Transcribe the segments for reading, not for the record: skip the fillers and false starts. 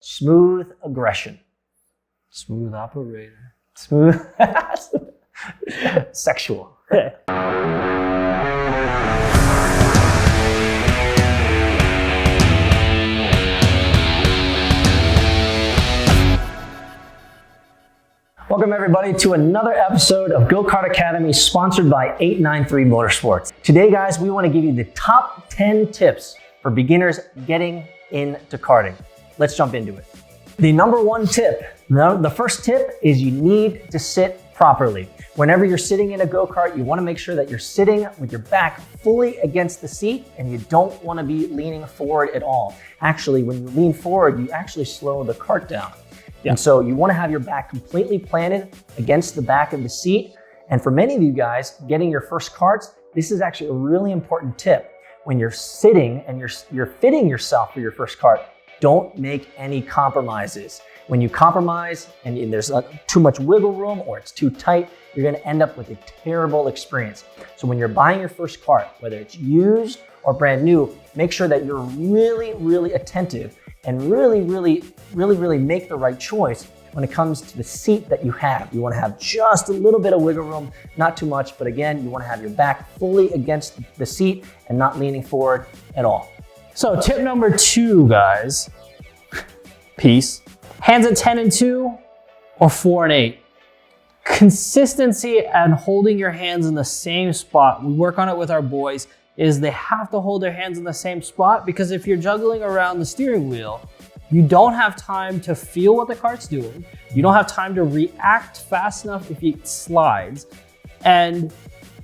Smooth aggression. Smooth operator. Smooth. Sexual. Welcome everybody to another episode of Go Kart Academy, sponsored by 893 Motorsports. Today, guys, we want to give you the top 10 tips for beginners getting into karting. Let's jump into it. The number one tip, the first tip is you need to sit properly. Whenever you're sitting in a go-kart, you want to make sure that you're sitting with your back fully against the seat, and you don't want to be leaning forward at all. Actually, when you lean forward, you actually slow the kart down. Yeah. And so you want to have your back completely planted against the back of the seat. And for many of you guys getting your first karts, this is actually a really important tip. When you're sitting and you're fitting yourself for your first kart, don't make any compromises. When you compromise and there's too much wiggle room or it's too tight, you're going to end up with a terrible experience. So when you're buying your first kart, whether it's used or brand new, make sure that you're really, really attentive and really make the right choice when it comes to the seat that you have. You want to have just a little bit of wiggle room, not too much, but again, you want to have your back fully against the seat and not leaning forward at all. So tip number 2, guys, peace. Hands at 10 and 2 or 4 and 8. Consistency and holding your hands in the same spot. We work on it with our boys, is they have to hold their hands in the same spot, because if you're juggling around the steering wheel, you don't have time to feel what the kart's doing. You don't have time to react fast enough if it slides. And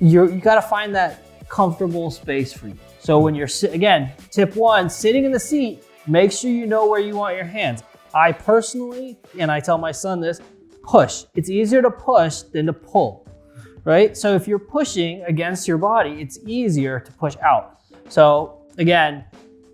you gotta find that comfortable space for you. So when you're, again, tip 1, sitting in the seat, make sure you know where you want your hands. I personally, and I tell my son this, push. It's easier to push than to pull, right? So if you're pushing against your body, it's easier to push out. So again,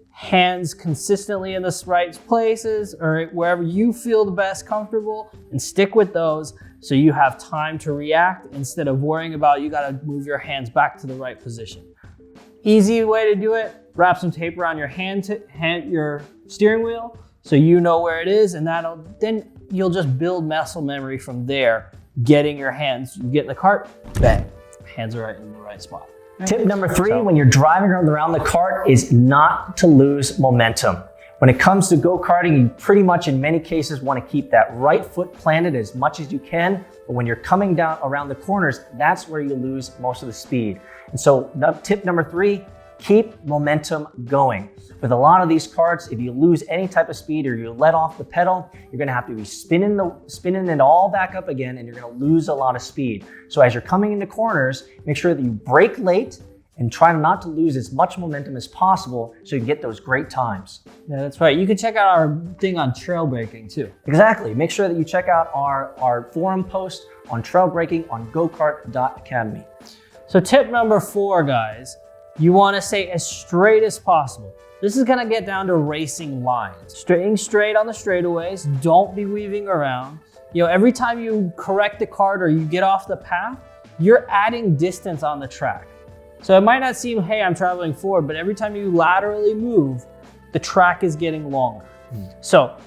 hands consistently in the right places or wherever you feel the best comfortable, and stick with those so you have time to react instead of worrying about you gotta move your hands back to the right position. Easy way to do it, wrap some tape around your your steering wheel so you know where it is, and then you'll just build muscle memory from there, getting your hands, you get in the kart, bang, hands are right in the right spot. Tip number 3, when you're driving around the kart, is not to lose momentum. When it comes to go-karting, you pretty much in many cases want to keep that right foot planted as much as you can, but when you're coming down around the corners, that's where you lose most of the speed. And so tip number 3, keep momentum going. With a lot of these karts, if you lose any type of speed or you let off the pedal, you're gonna have to be spinning it all back up again, and you're gonna lose a lot of speed. So as you're coming into corners, make sure that you brake late and try not to lose as much momentum as possible so you can get those great times. Yeah, that's right. You can check out our thing on trail braking too. Exactly. Make sure that you check out our forum post on trail braking on gokart.academy. So tip number 4, guys, you want to stay as straight as possible. This is going to get down to racing lines. Staying straight on the straightaways, don't be weaving around. You know, every time you correct the kart or you get off the path, you're adding distance on the track. So it might not seem, hey, I'm traveling forward, but every time you laterally move, the track is getting longer. So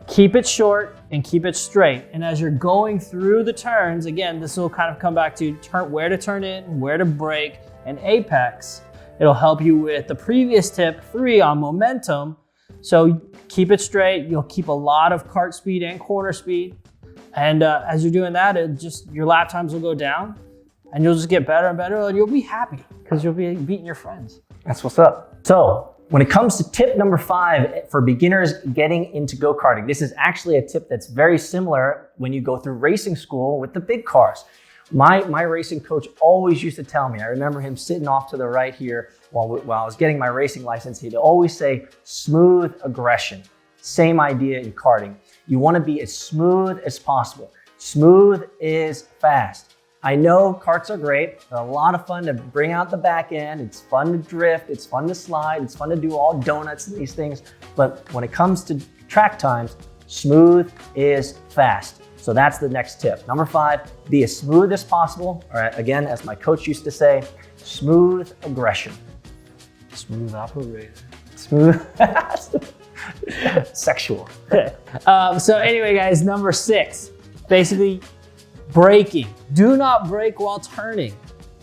keep it short and keep it straight. And as you're going through the turns, again, this will kind of come back to where to turn in, where to brake, and apex. It'll help you with the previous tip 3 on momentum. So keep it straight. You'll keep a lot of kart speed and corner speed. And as you're doing that, your lap times will go down, and you'll just get better and better, and you'll be happy because you'll be beating your friends. That's what's up. So when it comes to tip number 5 for beginners getting into go-karting, this is actually a tip that's very similar when you go through racing school with the big cars. My racing coach always used to tell me, I remember him sitting off to the right here while I was getting my racing license, he'd always say, smooth aggression. Same idea in karting. You want to be as smooth as possible. Smooth is fast. I know karts are great. They're a lot of fun to bring out the back end. It's fun to drift. It's fun to slide. It's fun to do all donuts and these things. But when it comes to track times, smooth is fast. So that's the next tip. Number 5, be as smooth as possible. All right, again, as my coach used to say, smooth aggression. Smooth operator. Smooth. Sexual. So anyway, guys, number 6, basically braking. Do not brake while turning.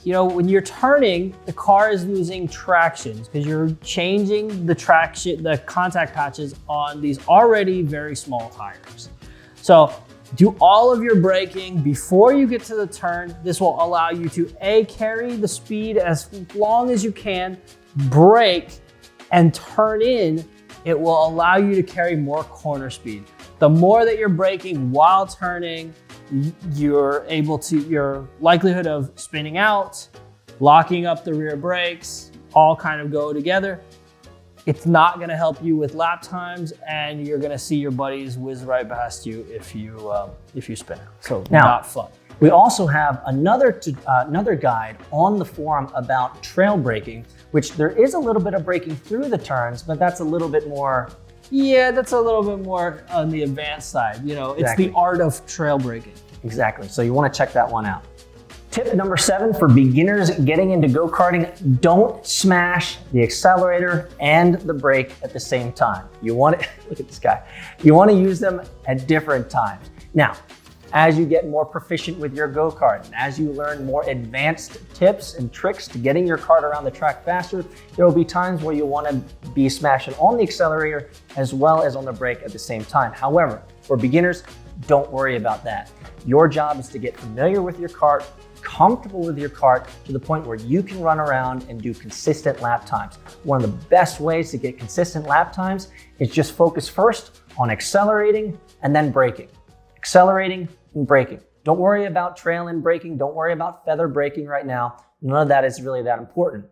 You know, when you're turning, the car is losing traction because you're changing the traction, the contact patches on these already very small tires. So do all of your braking before you get to the turn. This will allow you to carry the speed as long as you can, brake, and turn in. It will allow you to carry more corner speed. The more that you're braking while turning, your likelihood of spinning out, locking up the rear brakes, all kind of go together. It's not gonna help you with lap times, and you're gonna see your buddies whiz right past you if you spin out. So now, not fun. We also have another guide on the forum about trail braking, which there is a little bit of braking through the turns, but that's a little bit more. Yeah, that's a little bit more on the advanced side. You know, it's the art of trail braking. Exactly, so you wanna check that one out. Tip number 7 for beginners getting into go-karting: don't smash the accelerator and the brake at the same time. You want to, look at this guy. You want to use them at different times. Now, as you get more proficient with your go-kart, and as you learn more advanced tips and tricks to getting your kart around the track faster, there will be times where you want to be smashing on the accelerator as well as on the brake at the same time. However, for beginners, don't worry about that. Your job is to get familiar with your kart, comfortable with your kart to the point where you can run around and do consistent lap times. One of the best ways to get consistent lap times is just focus first on accelerating and then braking. Accelerating and braking. Don't worry about trail and braking. Don't worry about feather braking right now. None of that is really that important.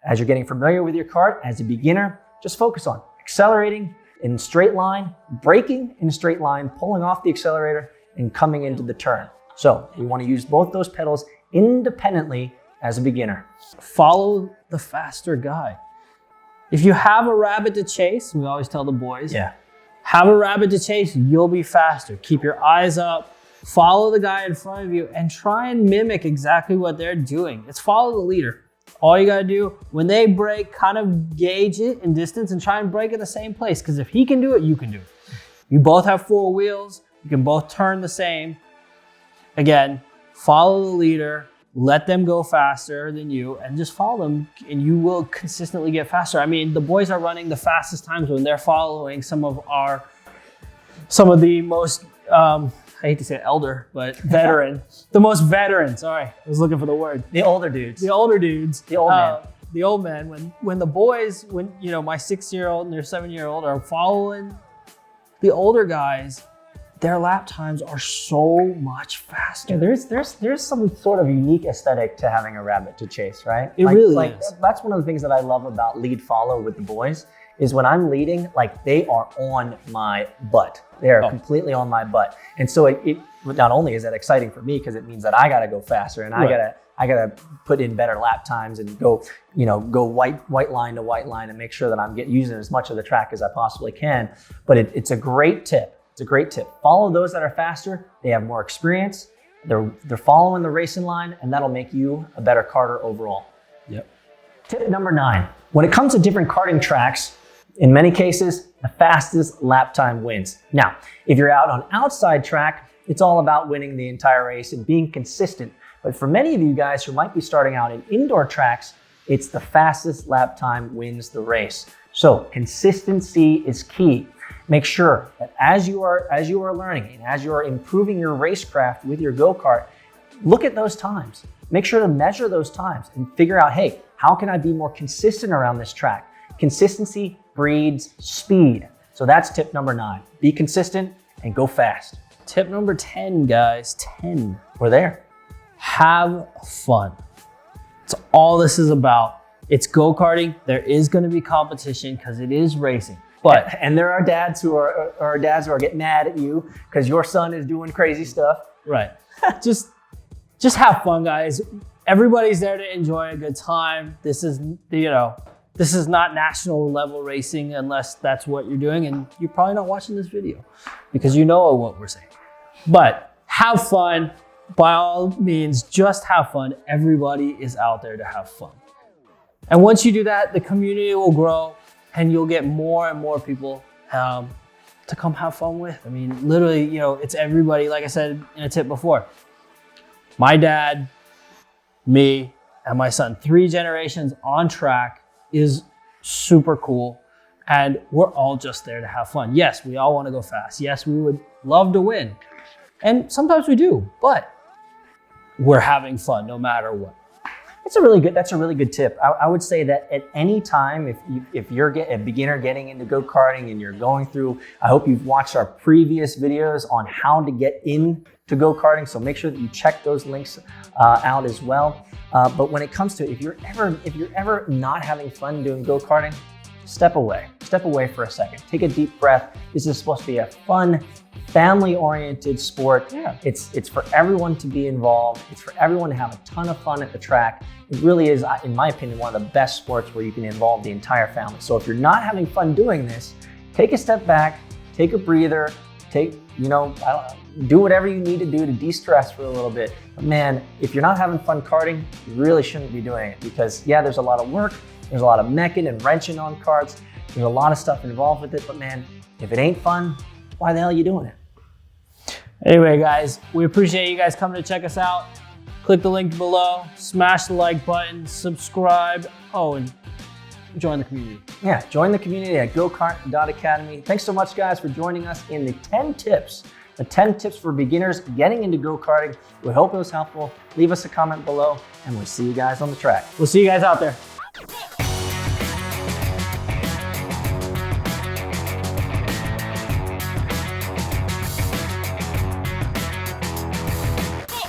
As you're getting familiar with your kart, as a beginner, just focus on accelerating in a straight line, braking in a straight line, pulling off the accelerator, and coming into the turn. So we want to use both those pedals independently as a beginner. Follow the faster guy. If you have a rabbit to chase, we always tell the boys, have a rabbit to chase, you'll be faster. Keep your eyes up, follow the guy in front of you, and try and mimic exactly what they're doing. It's follow the leader. All you gotta do, when they brake, kind of gauge it in distance and try and brake at the same place, because if he can do it, you can do it. You both have 4 wheels, you can both turn the same. Again, follow the leader, let them go faster than you, and just follow them, and you will consistently get faster. I mean, the boys are running the fastest times when they're following some of the most, I hate to say elder, but veteran, the most veteran, sorry, I was looking for the word. The older dudes. The older dudes. The old man. The old men, when the boys, you know, my 6-year-old and their 7-year-old are following the older guys, their lap times are so much faster. Yeah, there's some sort of unique aesthetic to having a rabbit to chase, right? It really is. That's one of the things that I love about lead follow with the boys is when I'm leading, like they are on my butt. They are completely on my butt. And so it not only is that exciting for me because it means that I got to go faster and I gotta put in better lap times and go white line to white line and make sure that I'm using as much of the track as I possibly can. But it's a great tip. It's a great tip. Follow those that are faster. They have more experience. They're following the racing line, and that'll make you a better karter overall. Yep. Tip number 9. When it comes to different karting tracks, in many cases, the fastest lap time wins. Now, if you're out on outside track, it's all about winning the entire race and being consistent. But for many of you guys who might be starting out in indoor tracks, it's the fastest lap time wins the race. So consistency is key. Make sure that as you are learning and as you are improving your racecraft with your go-kart, look at those times. Make sure to measure those times and figure out, hey, how can I be more consistent around this track? Consistency breeds speed. So that's tip number 9. Be consistent and go fast. Tip number 10, guys, 10. We're there. Have fun. It's all this is about. It's go-karting. There is going to be competition because it is racing. But and there are dads who are getting mad at you because your son is doing crazy stuff. Right. just have fun, guys. Everybody's there to enjoy a good time. This is not national level racing unless that's what you're doing, and you're probably not watching this video because you know what we're saying. But have fun. By all means, just have fun. Everybody is out there to have fun. And once you do that, the community will grow and you'll get more and more people to come have fun with. I mean, literally, you know, it's everybody, like I said in a tip before. My dad, me, and my son, 3 generations on track is super cool. And we're all just there to have fun. Yes, we all want to go fast. Yes, we would love to win. And sometimes we do, but we're having fun no matter what. That's a really good tip. I would say that at any time, if you're a beginner getting into go-karting and you're going through, I hope you've watched our previous videos on how to get into go-karting. So make sure that you check those links out as well. But when it comes to, if you're ever not having fun doing go-karting, step away for a second. Take a deep breath. This is supposed to be a fun, family-oriented sport. Yeah. It's for everyone to be involved. It's for everyone to have a ton of fun at the track. It really is, in my opinion, one of the best sports where you can involve the entire family. So if you're not having fun doing this, take a step back, take a breather, do whatever you need to do to de-stress for a little bit. But man, if you're not having fun karting, you really shouldn't be doing it because yeah, there's a lot of work. There's a lot of meching and wrenching on karts. There's a lot of stuff involved with it, but man, if it ain't fun, why the hell are you doing it? Anyway, guys, we appreciate you guys coming to check us out. Click the link below, smash the like button, subscribe. Oh, and join the community. Yeah, join the community at gokart.academy. Thanks so much, guys, for joining us in the 10 tips for beginners getting into go-karting. We hope it was helpful. Leave us a comment below, and we'll see you guys on the track. We'll see you guys out there.